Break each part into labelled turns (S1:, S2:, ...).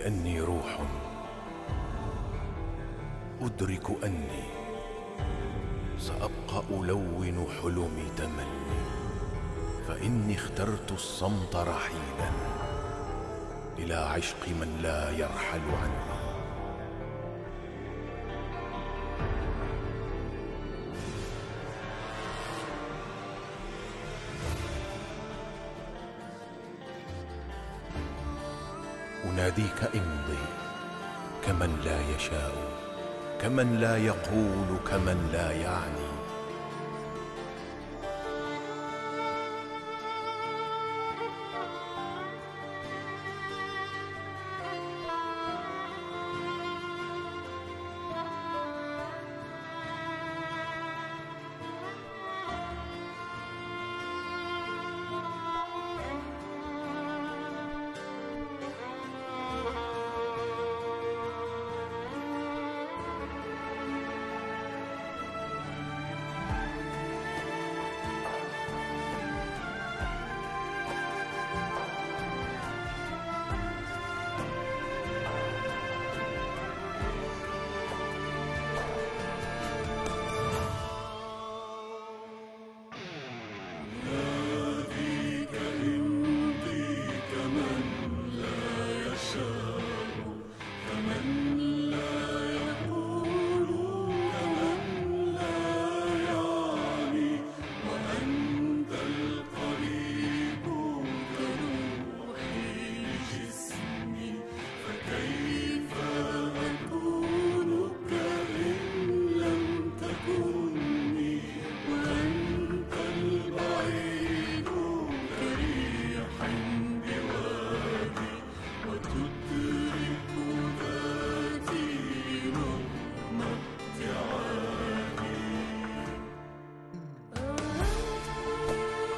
S1: لأني روح أدرك أني سأبقى ألون حلمي تملي، فإني اخترت الصمت رحيلا إلى عشق من لا يرحل عني. أناديك امضي كمن لا يشاء، كمن لا يقول، كمن لا يعني.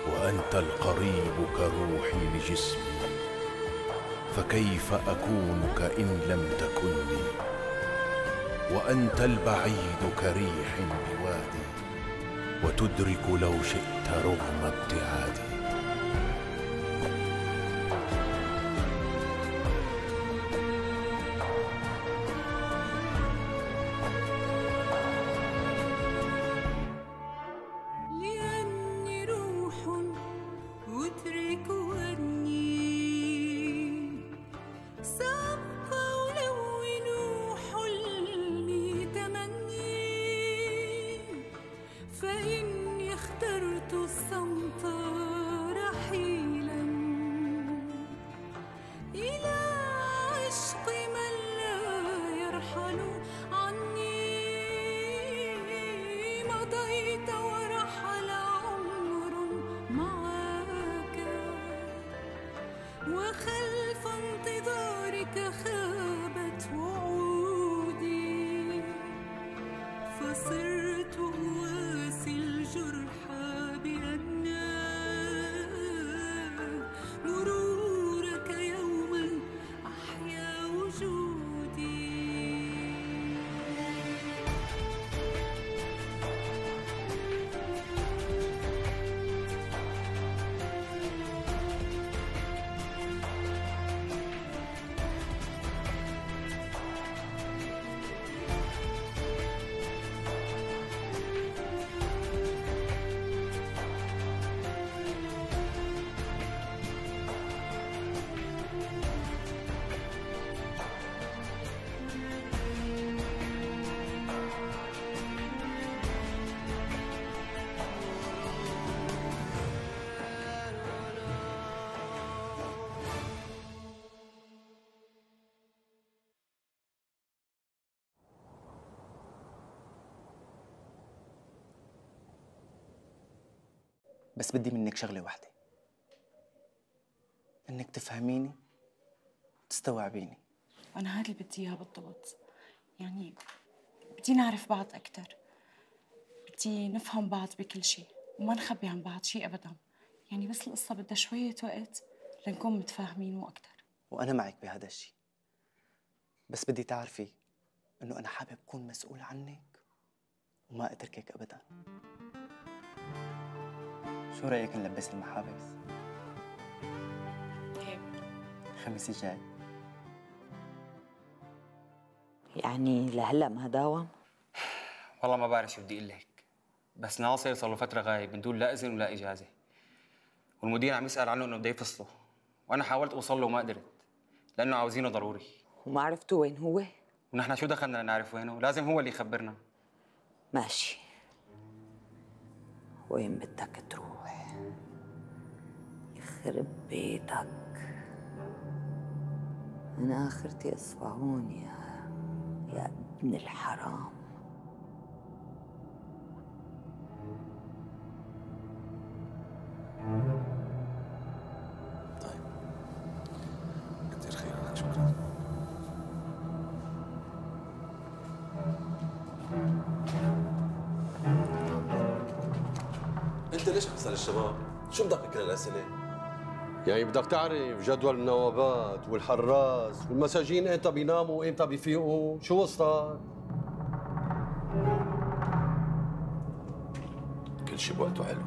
S1: وأنت القريب كروحي لجسمي، فكيف أكونك إن لم تكني؟ وأنت البعيد كريح بوادي، وتدرك لو شئت رغم ابتعادي.
S2: وخلف انتظارك خابت وعودي، فصرت أواسي الجرح بأن مرورك يوما أحيا وجودي.
S3: بس بدي منك شغلة واحدة، إنك تفهميني وتستوعبيني.
S4: وأنا هذا اللي بدي إياه بالضبط. يعني بدي نعرف بعض أكتر، بدي نفهم بعض بكل شيء وما نخبي عن بعض شيء أبداً. يعني بس القصة بدها شوية وقت لنكون متفاهمين وأكتر.
S3: وأنا معك بهذا الشيء، بس بدي تعرفي إنه أنا حابب أكون مسؤول عنك وما أتركك أبداً. شو رأيك نلبس المحابس؟
S4: هيك
S3: الخميس الجاي؟
S5: يعني لهلا ما داوم؟
S6: والله ما بعرف شو بدي اقول لك، بس ناصر صار له فتره غايب من دون لا اذن ولا اجازه، والمدير عم يسال عنه انه بده يفصله، وانا حاولت اوصل له وما قدرت لانه عاوزينه ضروري.
S5: وما عرفتوا وين هو؟
S6: ونحن شو دخلنا نعرف وينه؟ لازم هو اللي يخبرنا.
S5: ماشي، وين بدك تروح؟ يخرب بيتك، أنا آخرتي إصفهون يا ابن الحرام.
S1: طيب كتير خيرك، شكرا.
S7: انت ليش بتسال الشباب؟ شو بدك بكل الاسئله؟
S8: يعني بدك تعرف جدول النوابات والحراس والمساجين امتى بيناموا وامتى بيفيقوا؟ شو وصلك؟
S1: كل شيء بوقته حلو.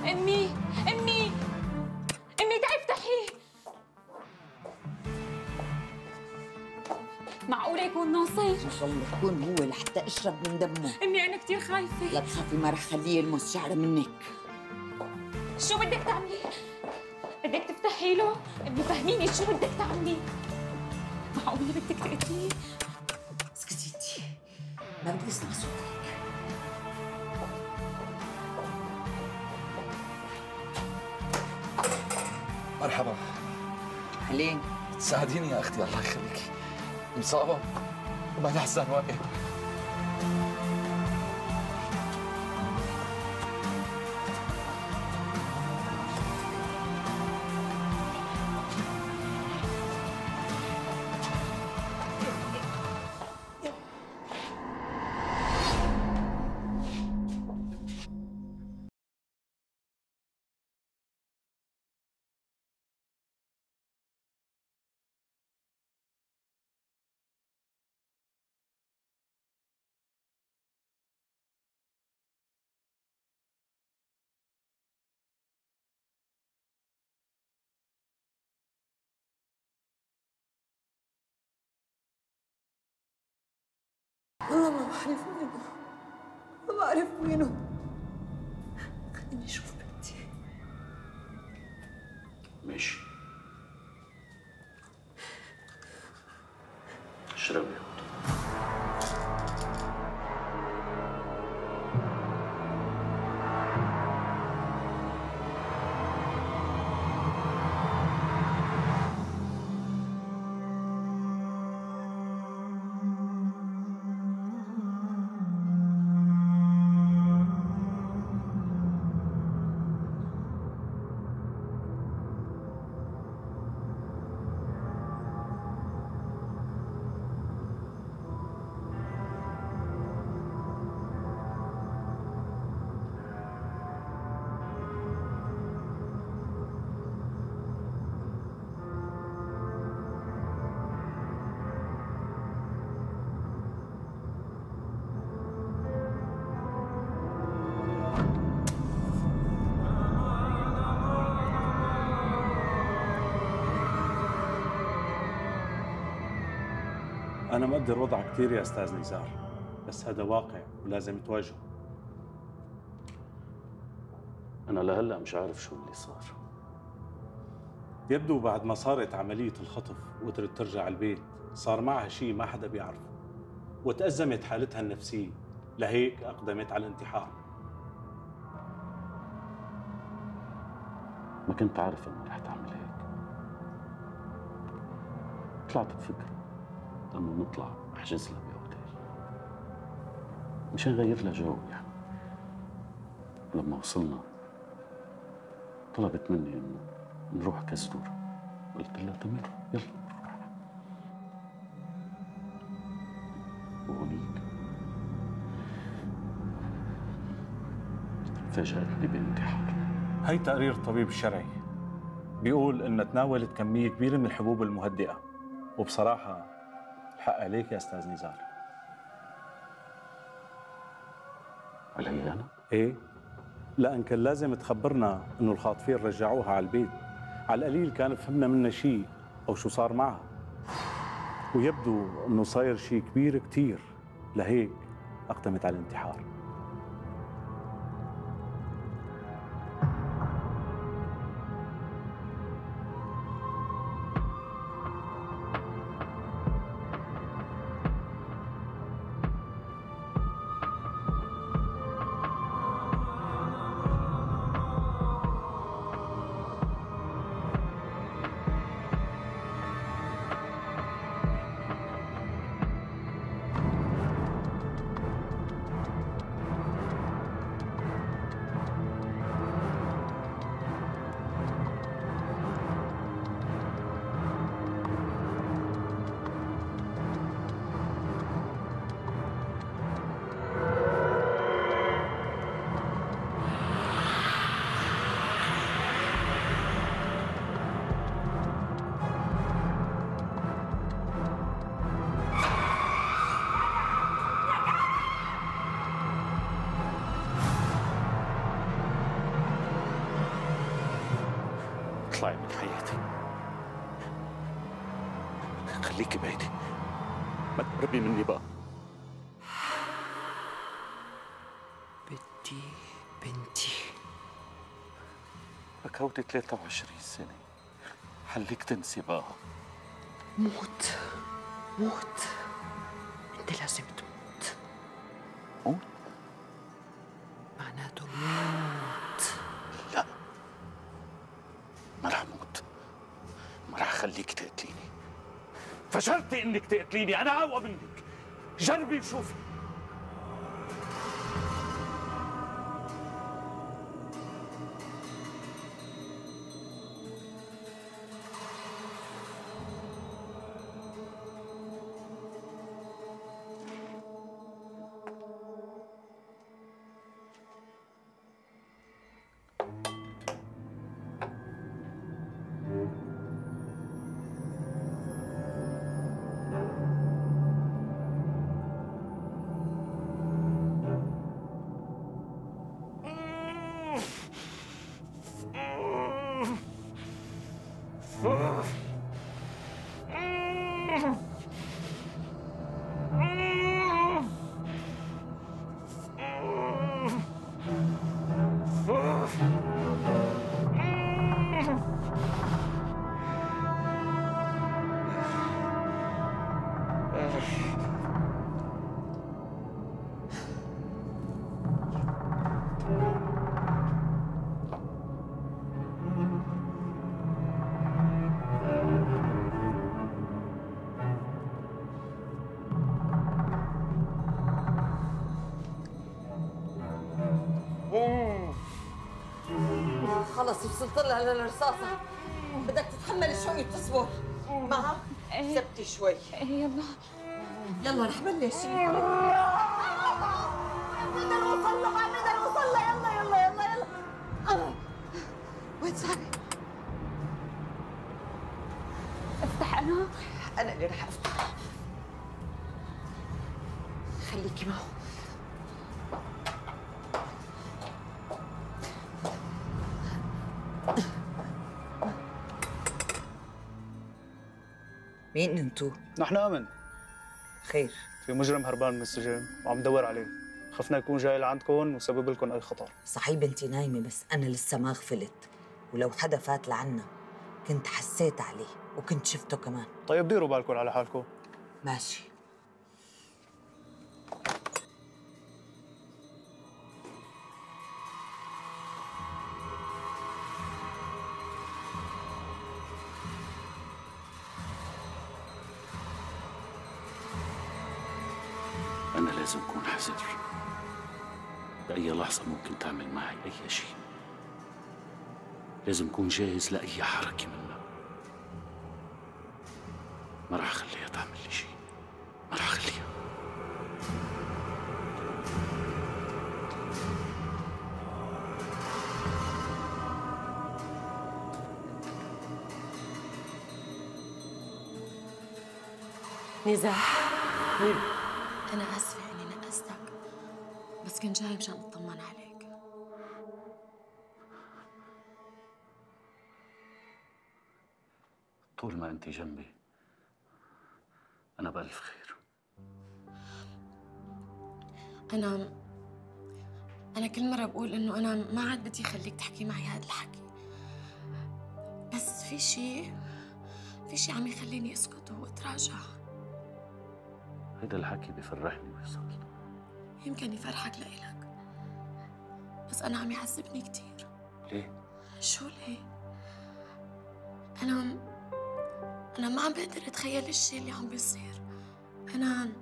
S4: امي امي امي تعي افتحي. معقولة يكون ناصر؟
S5: إن شاء الله يكون هو لحتى أشرب من دمه.
S4: امي انا كثير خايفة.
S5: لا تخافي، ما رح خليه يلمس شعره منك.
S4: شو بدك تعملي؟ بدك تفتحي له؟ امي فهميني شو بدك تعملي؟ معقولة بدك تقتليه؟
S5: اسكتي، ما بدي اسمع صوتك.
S7: مرحبا.
S5: علين،
S7: تساعديني يا اختي الله يخليكي. مصابه وما لحسن واقف.
S5: والله ما بعرف وينه، ما بعرف وينه. خليني اشوف بنتي.
S1: ماشي، اشربي يا ودي.
S9: أنا مقدر وضعك كثير يا أستاذ نزار، بس هذا واقع ولازم تواجهه. أنا لهلا مش عارف شو اللي صار. يبدو بعد ما صارت عملية الخطف وقدرت ترجع البيت صار معها شيء ما حدا بيعرفه، وتأزمت حالتها النفسية، لهيك أقدمت على الانتحار.
S10: ما كنت عارف إنه رح تعمل هيك. طلعت بفكرة إنه نطلع أحجز لها بأوتيل مشان نغير لها جو يعني. لما وصلنا طلبت مني إنه نروح كزدور، قلت لها تمام يلا نروح. وهونيك فاجأتني بانتحار.
S9: هي تقرير الطبيب الشرعي بيقول إنها تناولت كمية كبيرة من الحبوب المهدئة، وبصراحة الحق عليك يا أستاذ نزار.
S10: علي أنا؟
S9: إيه؟ لأن كان لازم تخبرنا إنه الخاطفين رجعوها على البيت، على القليل كان فهمنا منها شيء أو شو صار معها. ويبدو إنه صاير شيء كبير كتير، لهيك أقدمت على الانتحار.
S10: اطلعي من حياتي، خليكي بعيدي، ما تقربي مني بقى.
S5: بدي بنتي.
S10: بكوتي 23 سنة، خليك تنسي بقى.
S5: موت موت، انت لازم تموت.
S10: موت؟
S5: معناته موت.
S10: لا، ما رح موت، ما رح خليك تقتليني. فشلتي انك تقتليني، انا اقوى منك. جربي وشوفي.
S5: خلص وصلت لها للرصاصة، بدك تتحمل شوي وتصبر. معها؟ سبتي شوي.
S4: يلا
S5: يلا رح بلش. بدنا نوصل لها، بدنا نوصل لها. يلا يلا يلا يلا. وين ساري؟
S4: افتح انا
S5: اللي رح افتح. خليكي معه. مين انتو؟
S3: نحن امن.
S5: خير.
S3: في مجرم هربان من السجن وعم ندور عليه. خفنا يكون جاي لعندكم وسبب لكم اي خطر.
S5: صحيح بنتي نايمة بس أنا لسه ما غفلت، ولو حدا فات لعنا كنت حسيت عليه وكنت شفته كمان.
S3: طيب ديروا بالكم على حالكم.
S5: ماشي.
S10: أنا لازم أكون حذر، بأي لحظة ممكن تعمل معي أي شيء. لازم أكون جاهز لأي حركة منها. ما راح أخليها تعمل لي شيء، ما راح أخليها.
S4: نزار، أنا آسفة إني نقصتك، بس كنت جاي مشان أطمن عليك.
S10: طول ما أنت جنبي أنا بألف خير.
S4: أنا كل مرة بقول إنه أنا ما عاد بدي خليك تحكي معي هذا الحكي، بس في شيء عم يخليني أسكت وأتراجع.
S10: هيدا الحكي بفرحني ويصل.
S4: يمكن يفرحك لإلك، بس أنا عم يعذبني كتير.
S10: ليه؟
S4: شو ليه؟ أنا ما عم بقدر أتخيل الشيء اللي عم بيصير. أنا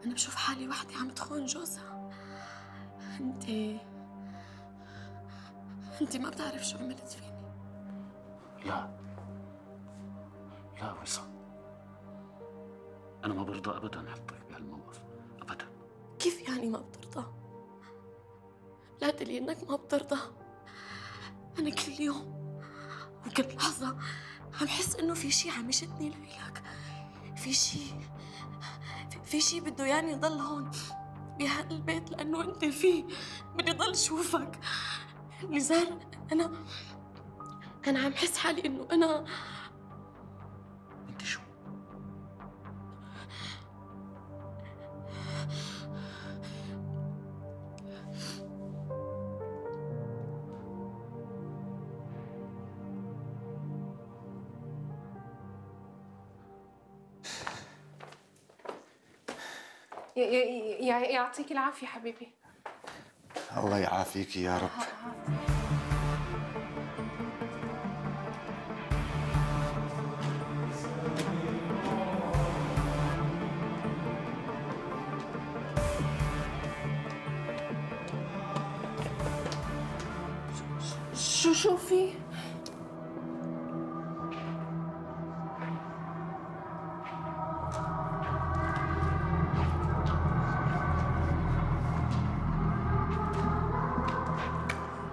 S4: بشوف حالي وحدي عم تخون جوزها. أنت ما بتعرف شو عملت فيني.
S10: لا وصل، أنا ما برضى أبداً أحطك بهالموقف، أبداً.
S4: كيف يعني ما بترضى؟ لا تقلي إنك ما بترضى. أنا كل يوم وكل لحظة عم حس إنه في شيء عم يشدني لإلك. في شيء بده يعني ضل هون بهذا البيت لأنه أنت فيه. بدي ضل شوفك نزار. أنا عم حس حالي إنه أنا.
S10: أنت شو؟
S11: يعطيك العافية حبيبي.
S1: الله يعافيك يا رب.
S11: شو في؟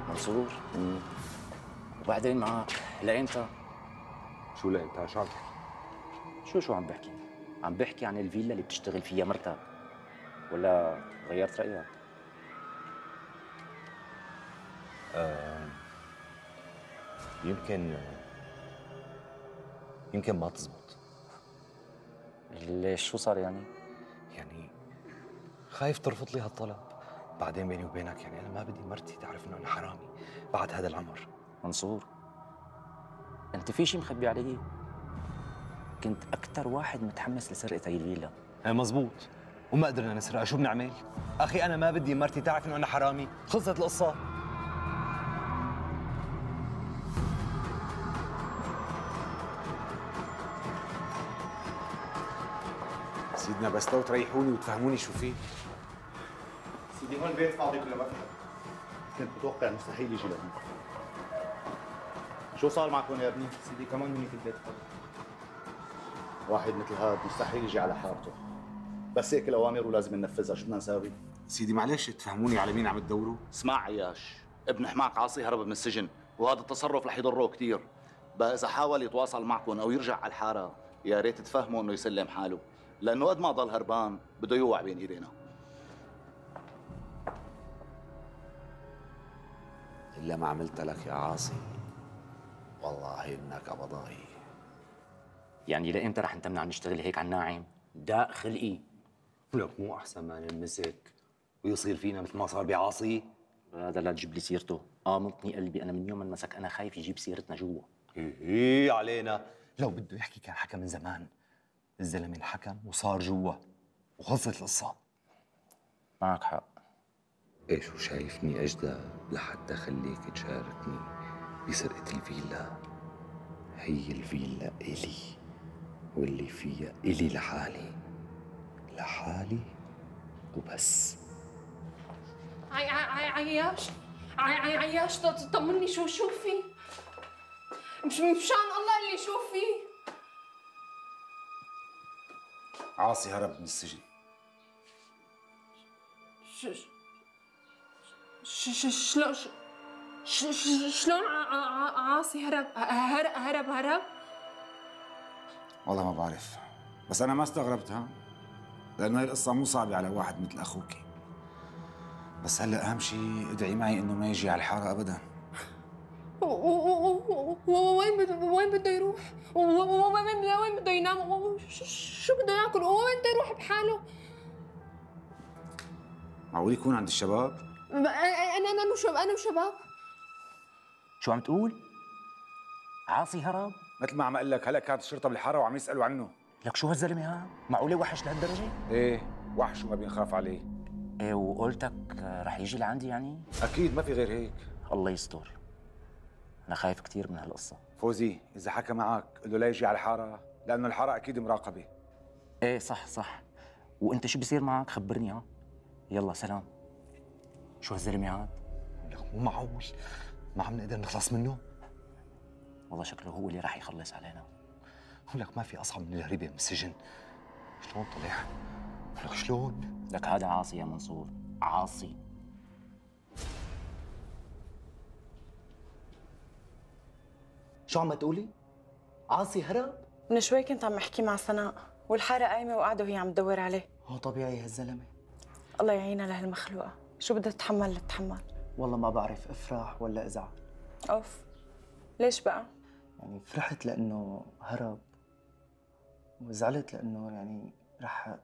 S12: منصور، وبعدين معك لإمتى؟
S1: شو لإمتى؟ شو عم تحكي؟
S12: شو عم بحكي؟ عم بحكي عن الفيلا اللي بتشتغل فيها مرتك، ولا غيرت رأيك؟
S13: يمكن ما تزبط.
S12: ليش؟ شو صار يعني؟
S13: يعني خايف ترفض لي هالطلب. بعدين بيني وبينك يعني أنا ما بدي مرتي تعرف إنه أنا حرامي بعد هذا العمر.
S12: منصور، أنت في شيء مخبي علي؟ كنت أكثر واحد متحمس لسرقة هي الفيلا.
S13: مزبوط، وما قدرنا نسرقها، شو بنعمل؟ أخي أنا ما بدي مرتي تعرف إنه أنا حرامي، خلصت القصة.
S1: سيدنا بس لو تريحوني وتفهموني شو فيه.
S14: سيدي هون البيت فاضي كله ما في حد. كنت متوقع مستحيل يجي لهون. شو صار معك هون يا ابني؟ سيدي كمان مني في البيت فاضي. واحد مثل هذا مستحيل يجي على حارته. بس هيك الاوامر ولازم ننفذها، شو بدنا نساوي؟
S1: سيدي معلش تفهموني على مين عم تدوروا؟
S14: اسمع عياش، ابن حماك عاصي هرب من السجن، وهذا التصرف رح يضره كثير. بقى اذا حاول يتواصل معكم او يرجع على الحاره، يا ريت تفهموا انه يسلم حاله، لانه قد ما ضل هربان بده يوقع بين ايدينا.
S1: إلا ما عملت لك يا عاصي والله إنك أبضاي.
S12: يعني لإمتى رح نتمنع نشتغل هيك على الناعم؟ داء خلقي.
S13: لك مو أحسن ما نلمسك ويصير فينا مثل ما صار بعاصي؟
S12: هذا لا تجيب لي سيرته، قامطني قلبي، انا من يوم ما انمسك انا خايف يجيب سيرتنا جوا.
S13: ايه علينا، لو بده يحكي كان حكى من زمان. الزلمه انحكم وصار جوا وخلصت القصه.
S12: معك حق.
S15: ايش وشايفني اجدى لحتى خليك تشاركني بسرقة الفيلا؟ هي الفيلا إلي، واللي فيها إلي لحالي، لحالي وبس.
S11: عياش عياش طمني، شو في؟ مشان الله اللي شو في؟
S1: عاصي هرب من السجن.
S11: شلون عاصي هرب؟
S1: والله ما بعرف، بس أنا ما استغربتها، لأنه هاي القصة مو صعبة على واحد مثل أخوك. بس هلا أهم شيء ادعي معي إنه ما يجي على الحارة أبداً.
S11: وين بده يروح؟ وين بده ينام؟ شو بده ياكل؟ وين بده يروح بحاله؟
S1: معقول يكون عند الشباب؟
S11: أنا وشباب.
S12: شو عم تقول؟ عاصي هرب؟
S1: مثل ما عم اقول لك، هلا كانت الشرطة بالحارة وعم يسألوا عنه.
S12: لك شو هالزلمة هذا؟ معقولة وحش لهالدرجة؟
S1: ايه وحش وما بينخاف عليه.
S12: ايه وقولتك رح يجي لعندي يعني؟
S1: أكيد ما في غير هيك.
S12: الله يستر. أنا خايف كثير من هالقصة.
S1: فوزي إذا حكى معك قل له لا يجي على الحارة، لأنه الحارة أكيد مراقبة.
S12: ايه صح. وأنت شو بصير معك خبرني ها؟ يلا سلام. شو هالزلمة هذا؟
S13: لك مو معقول، ما عم نقدر نخلص منه؟
S12: والله شكله هو اللي راح يخلص علينا.
S13: ولك ما في أصعب من الهريبة من السجن. شلون طلع؟ لك شلون؟
S12: لك هذا عاصي يا منصور، عاصي.
S3: شو عم تقولي؟ عاصي هرب؟
S4: من شوي كنت عم احكي مع سناء والحارة قايمة وقاعدة وهي عم تدور عليه.
S3: هو طبيعي هالزلمة.
S4: الله يعينها لهالمخلوقة، شو بدها تتحمل؟
S3: والله ما بعرف افرح ولا ازعل.
S4: اوف، ليش بقى؟
S3: يعني فرحت لأنه هرب، وزعلت لأنه يعني رح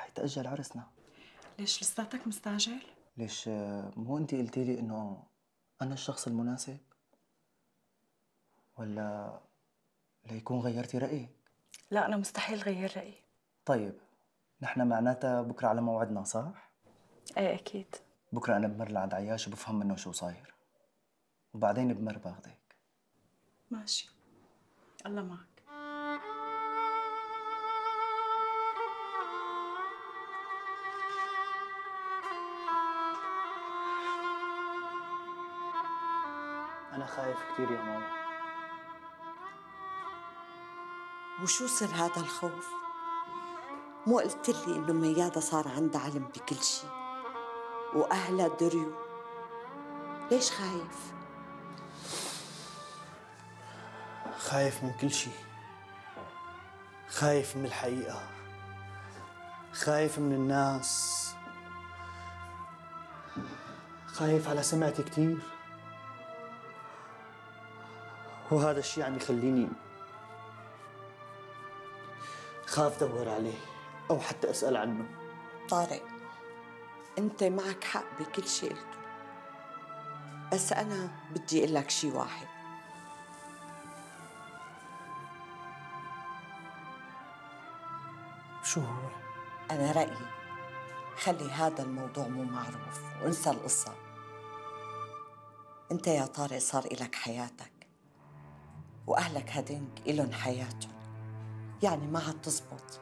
S3: يتأجل عرسنا.
S4: ليش لساتك مستعجل؟
S3: ليش مو أنتِ قلتي لي إنه أنا الشخص المناسب؟ ولا ليكون غيرتي رأيك؟
S4: لا أنا مستحيل غير رأيي.
S3: طيب نحن معناتها بكرة على موعدنا صح؟
S4: ايه أكيد.
S3: بكرة أنا بمر لعند عياش وبفهم منه شو صاير، وبعدين بمر باخدك.
S4: ماشي، الله معك.
S3: أنا خايف كثير يا ماما.
S5: وشو سر هذا الخوف؟ مو قلت لي إنه ميادة صار عندها علم بكل شيء وأهلها دريوا؟ ليش خايف؟
S3: خايف من كل شيء. خايف من الحقيقة، خايف من الناس، خايف على سمعتي كثير، وهذا الشيء عم يخليني خاف دور عليه أو حتى أسأل عنه.
S5: طارق، أنت معك حق بكل شيء قلته، بس أنا بدي أقول لك شيء واحد.
S3: شو هو؟
S5: أنا رأيي خلي هذا الموضوع مو معروف وانسى القصة. أنت يا طارق صار إلك حياتك، وأهلك هدنك إلن حياتهم، يعني ما عاد تزبط.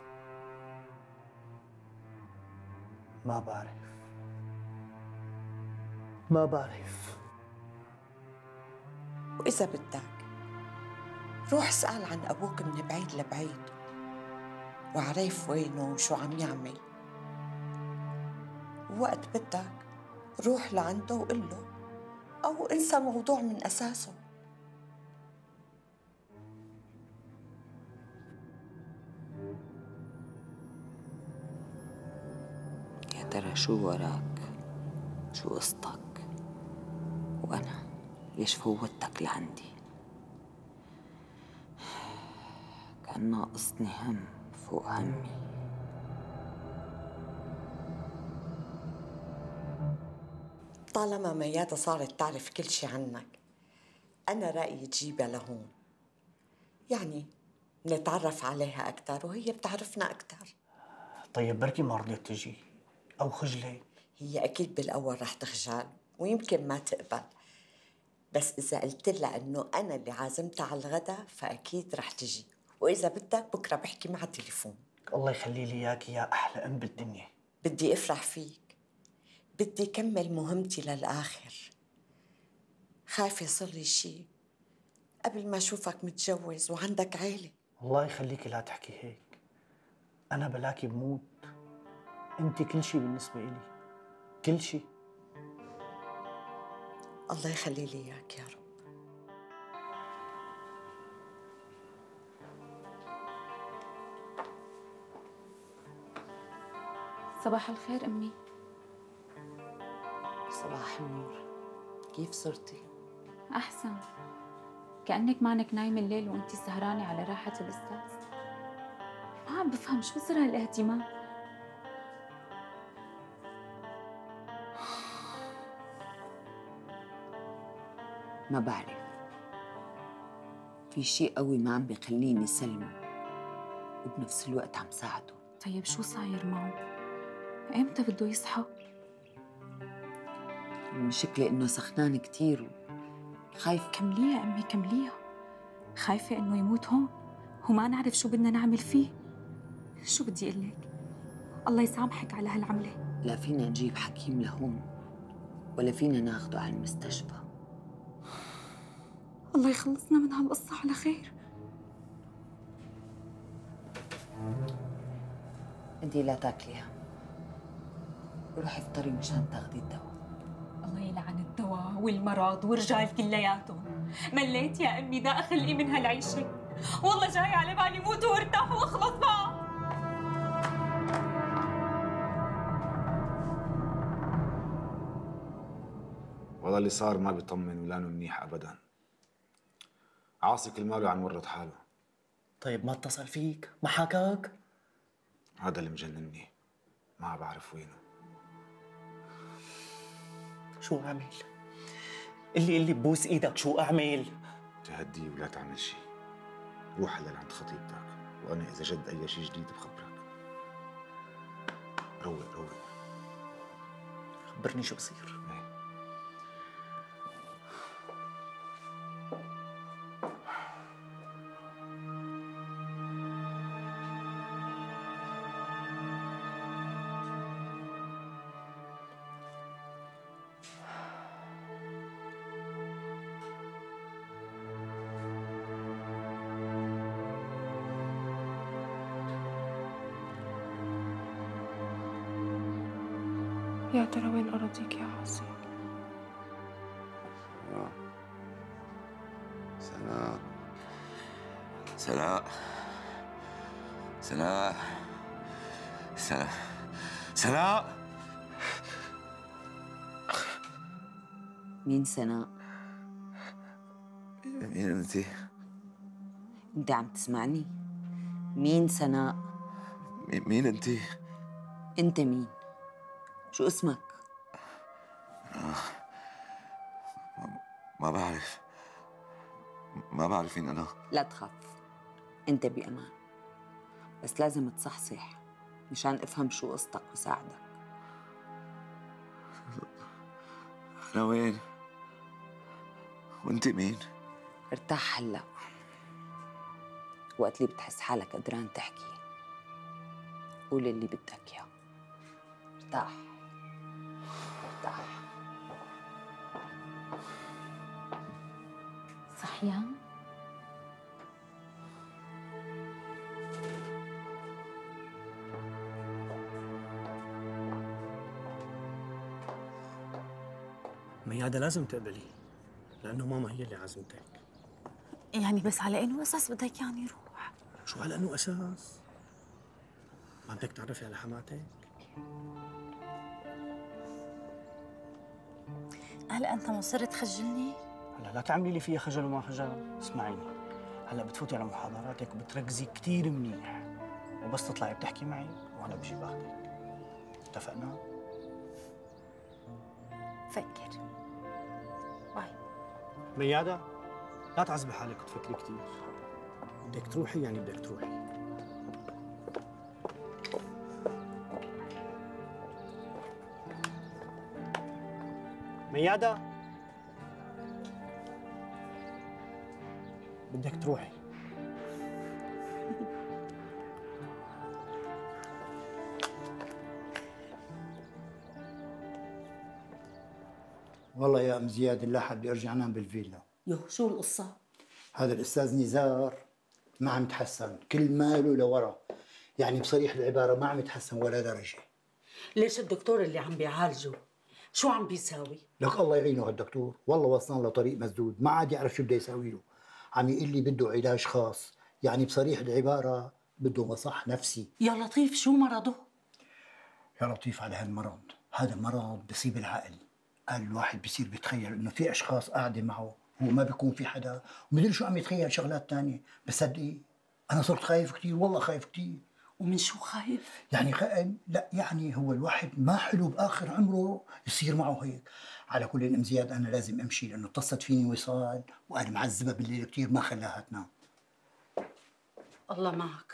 S3: ما بعرف.
S5: وإذا بدك روح اسأل عن أبوك من بعيد لبعيد وعرف وينه وشو عم يعمل، ووقت بدك روح لعنده وقل له، أو انسى موضوع من أساسه. يا ترى شو وراك؟ شو قصتك؟ وأنا ليش فوتك لعندي؟ كان ناقصني هم فوق همي. طالما ميادة صارت تعرف كل شي عنك، أنا رأيي تجيبها لهون، يعني نتعرف عليها أكثر وهي بتعرفنا أكثر.
S3: طيب بركي ما رضيت تجي أو خجلة؟
S5: هي أكيد بالأول رح تخجل ويمكن ما تقبل، بس إذا قلت لها إنه أنا اللي عازمتها على الغداء فأكيد رح تجي، وإذا بدك بكرة بحكي معها تليفون.
S3: الله يخلي لي إياك يا أحلى أم بالدنيا.
S5: بدي أفرح فيك، بدي كمل مهمتي للآخر. خايفة يصير لي شيء قبل ما أشوفك متجوز وعندك عيلة.
S3: الله يخليكي لا تحكي هيك، أنا بلاكي بموت، أنت كل شيء بالنسبة إلي، كل شيء.
S5: الله يخلي لي إياك يا رب.
S4: صباح الخير أمي.
S5: صباح النور، كيف صرتي؟
S4: أحسن، كأنك مانك نايمة الليل وأنتي سهرانة على راحة الأستاذ. ما عم بفهم شو صار هالاهتمام.
S5: ما بعرف، في شيء قوي ما عم بيخليني سلمه وبنفس الوقت عم ساعده.
S4: طيب شو صاير معه؟ إمتى بده يصحى؟
S5: المشكلة إنه سخنان كتير وخايف.
S4: كمليها أمي كمليها. خايفة إنه يموت هون وما نعرف شو بدنا نعمل فيه. شو بدي أقول لك؟ الله يسامحك على هالعملة.
S5: لا فينا نجيب حكيم لهون ولا فينا ناخده على المستشفى.
S4: الله يخلصنا من هالقصة على خير.
S5: انتي لا تاكليها وروحي افطري مشان تاخدي الدواء.
S4: الله يلعن الدواء والمرض والرجال كلياتهم. مليت يا امي، دا اخلقي من هالعيشه. والله جاي على بالي موت وارتاح واخلص بقى.
S1: والله اللي صار ما بيطمن ولانه منيح ابدا. عاصي كل ماله عن ورط حاله.
S3: طيب ما اتصل فيك؟ ما حكاك؟
S1: هذا اللي مجنني، ما بعرف وينه.
S3: شو اعمل؟ اللي ببوس ايدك شو اعمل؟
S1: تهدي ولا تعمل شيء. روح هلا عند خطيبتك وانا اذا جد اي شيء جديد بخبرك. روق روق.
S3: خبرني شو بصير.
S11: يا ترى وين أراضيك يا عاصي؟
S15: سناء سناء سناء سناء سناء.
S5: مين سناء؟
S15: مين انتي؟
S5: انت عم تسمعني؟ مين سناء؟
S15: مين انتي؟
S5: انت مين؟ شو اسمك؟
S15: ما بعرف. ما بعرف مين أنا.
S5: لا تخاف، أنت بأمان، بس لازم تصحصح مشان أفهم شو قصتك وساعدك.
S15: أنا وين؟ وأنت مين؟
S5: ارتاح هلا، وقت اللي بتحس حالك قدران تحكي قول اللي بدك إياه. ارتاح ارتاح.
S4: صحيان؟
S3: ميادة لازم تقبلي، لأنه ماما هي اللي عازمتك.
S4: يعني بس على أنه أساس بدك يعني روح؟
S3: شو على أنه أساس؟ ما بدك تعرفي على حماتك؟
S4: هلا أنت مصر تخجلني؟
S3: هلا لا تعملي لي فيها خجل وما خجل، اسمعيني، هلا بتفوتي على محاضراتك وبتركزي كثير منيح، وبس تطلعي بتحكي معي وأنا بجي باخذك. اتفقنا؟
S4: فكر. باي.
S16: ميادة لا تعذبي حالك وتفكري كثير. بدك تروحي يعني بدك تروحي. ميادة بدك تروحي.
S17: والله يا ام زياد اللحد بدي ارجع انام بالفيلا.
S5: يو شو القصة؟
S17: هذا الاستاذ نزار ما عم يتحسن، كل ماله لورا، يعني بصريح العباره ما عم يتحسن ولا درجه.
S5: ليش الدكتور اللي عم بيعالجه شو عم بيساوي؟
S17: لك الله يعينه هالدكتور، والله وصلنا له طريق مسدود، ما عاد يعرف شو بده يساوي له. عم يقول لي بده علاج خاص، يعني بصريح العباره بده مصح نفسي.
S5: يا لطيف شو مرضه؟
S17: يا لطيف على هالمرض، هذا مرض بصيب العقل. قال الواحد بصير بيتخيل انه في اشخاص قاعده معه، هو ما بيكون في حدا، ومدري شو عم يتخيل شغلات ثانيه، بس صدقي انا صرت خايف كثير، والله خايف كثير.
S5: ومن شو خايف؟
S17: يعني لا يعني هو الواحد ما حلو باخر عمره يصير معه هيك. على كل ام زياد انا لازم امشي لانه اتصلت فيني وصال وانا معذبه بالليل كثير ما خلاها تنام.
S5: الله معك.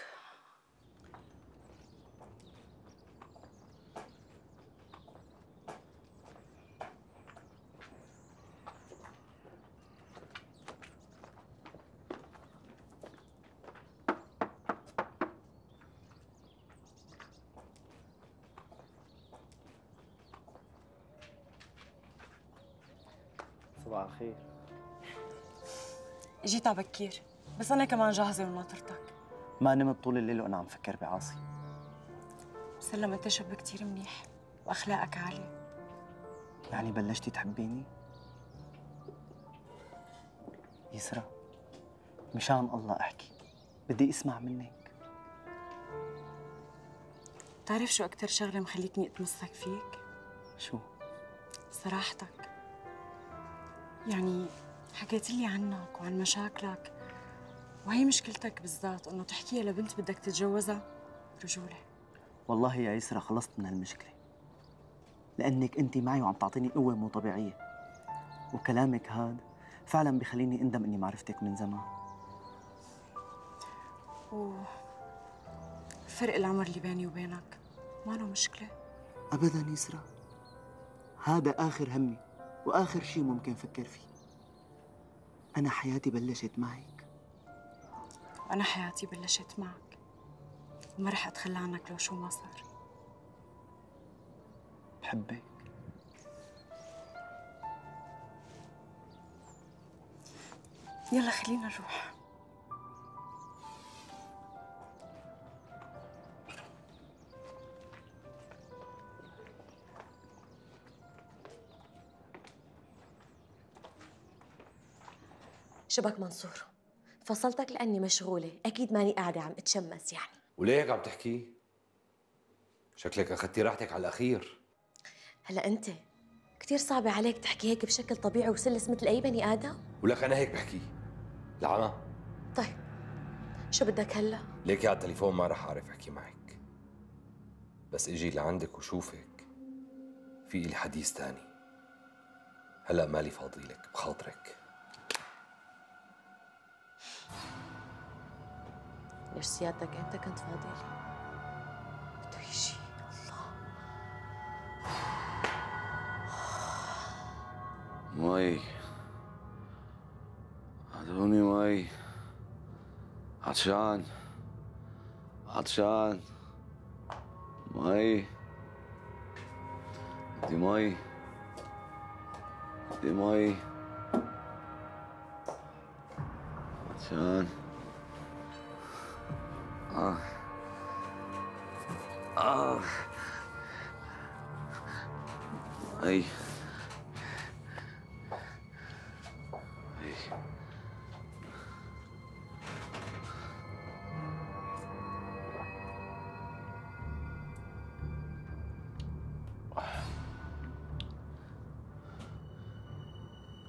S3: صباح الخير.
S4: جيت على بكير، بس أنا كمان جاهزة وناطرتك.
S3: ما نمت طول الليل وأنا عم فكر بعاصي.
S4: سلم أنت شاب كتير منيح وأخلاقك عالية.
S3: يعني بلشتي تحبيني؟ يسرا مشان الله احكي، بدي اسمع منك.
S4: بتعرف شو أكتر شغلة مخليتني أتمسك فيك؟
S3: شو؟
S4: صراحتك. يعني حكيت لي عنك وعن مشاكلك، وهي مشكلتك بالذات انه تحكيها لبنت بدك تتجوزها رجوله.
S3: والله يا يسرا خلصت من هالمشكله، لانك انت معي وعم تعطيني قوه مو طبيعيه، وكلامك هاد فعلا بخليني اندم اني ما عرفتك من زمان.
S4: فرق العمر اللي بيني وبينك ما له مشكله
S3: ابدا يسرا، هذا اخر همي واخر شيء ممكن فكر فيه. انا حياتي بلشت معك،
S4: وانا حياتي بلشت معك، وما رح اتخلى عنك لو شو ما صار.
S3: بحبك.
S4: يلا خلينا نروح.
S18: شبك منصور، فصلتك لأني مشغولة، أكيد ماني قاعدة عم أتشمس يعني.
S13: وليه هيك عم تحكي؟ شكلك أخذتي راحتك على الأخير.
S18: هلا أنت كثير صعبة عليك تحكي هيك بشكل طبيعي وسلس مثل أي بني آدم؟
S13: ولك أنا هيك بحكي العمى.
S18: طيب شو بدك هلا؟
S13: ليكي على التليفون ما رح أعرف أحكي معك، بس إجي لعندك وشوفك في إلي حديث تاني. هلا مالي فاضيلك بخاطرك.
S18: ليش سيادتك امتى كنت فاضي لي؟ بده يجي الله.
S15: مي اعطوني مي، عطشان عطشان، مي بدي مي بدي مي، عطشان. اي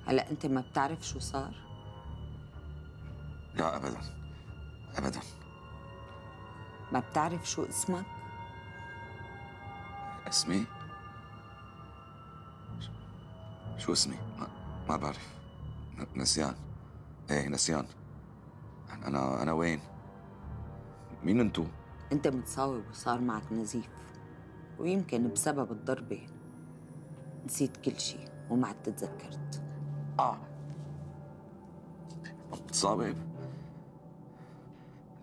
S5: هلا انت ما بتعرف شو صار؟
S15: لا ابدا ابدا.
S5: ما بتعرف شو اسمك؟
S15: اسمي؟ شو اسمي؟ ما بعرف. نسيان. ايه نسيان. أنا وين؟ مين انتو؟
S5: أنت متصاوب وصار معك نزيف، ويمكن بسبب الضربة نسيت كل شيء وما عاد تتذكرت.
S15: متصاوب؟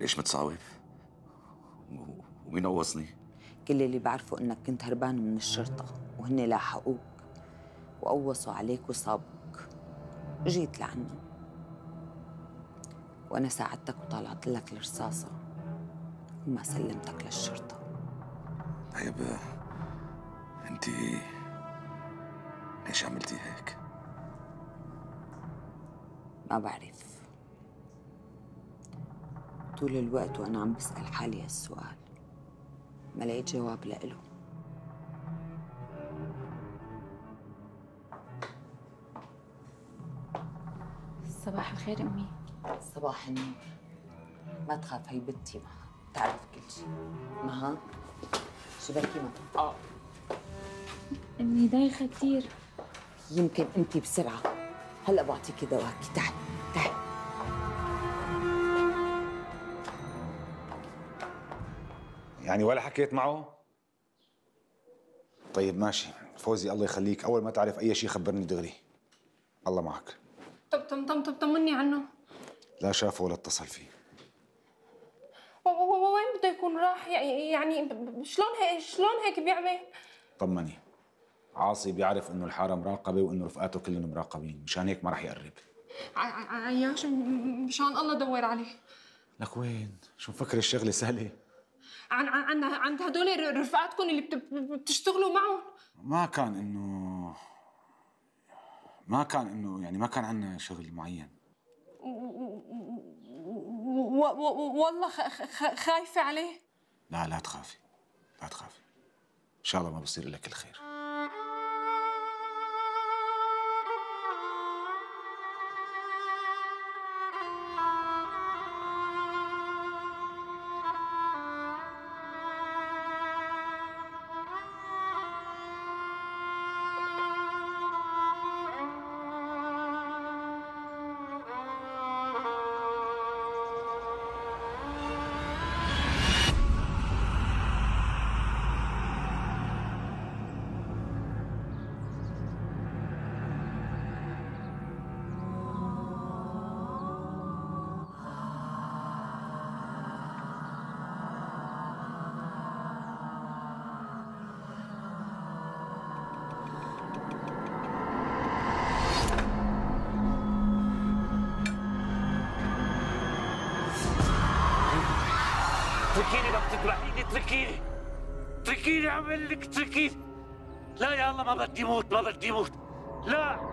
S15: ليش متصاوب؟ ومين قوصني؟
S5: كل اللي بعرفه إنك كنت هربان من الشرطة وهن لاحقوك وقوصوا عليك وصابوك. جيت لعنهم وأنا ساعدتك وطلعت لك الرصاصة وما سلمتك للشرطة.
S15: طيب انت ليش عملتي هيك؟
S5: ما بعرف. طول الوقت وأنا عم بسأل حالي هالسؤال ما لقيت جواب لإله.
S4: صباح الخير أمي.
S5: صباح النور. ما تخاف، هي بنتي مها بتعرف كل شيء. مها شبكي مها.
S4: أمي دايخة كثير.
S5: يمكن أنت بسرعة. هلا بعطيكي دواكي. تعي تعي.
S1: يعني ولا حكيت معه؟ طيب ماشي فوزي، الله يخليك، أول ما تعرف أي شيء خبرني دغري. الله معك.
S11: طب طمني عنه.
S1: لا شافه ولا اتصل فيه.
S11: وين بده يكون راح؟ يعني شلون هيك بيعمل؟
S1: طمني، عاصي بيعرف انه الحاره مراقبه وانه رفقاته كلهم مراقبين، مشان هيك ما راح يقرب.
S11: عياش مشان الله دور عليه.
S1: لك وين؟ شو مفكر الشغله سهله؟
S11: عند هدول رفقاتكم اللي بتشتغلوا معهم.
S1: ما كان انه ما كان عندنا شغل معين.
S11: والله خايفة عليه.
S1: لا تخافي، لا تخافي، ان شاء الله ما بصير لك الخير.
S19: اتركيني بدك تذبحيني، اتركيني اعمل لك، اتركيني. لا يا الله ما بدي موت، لا.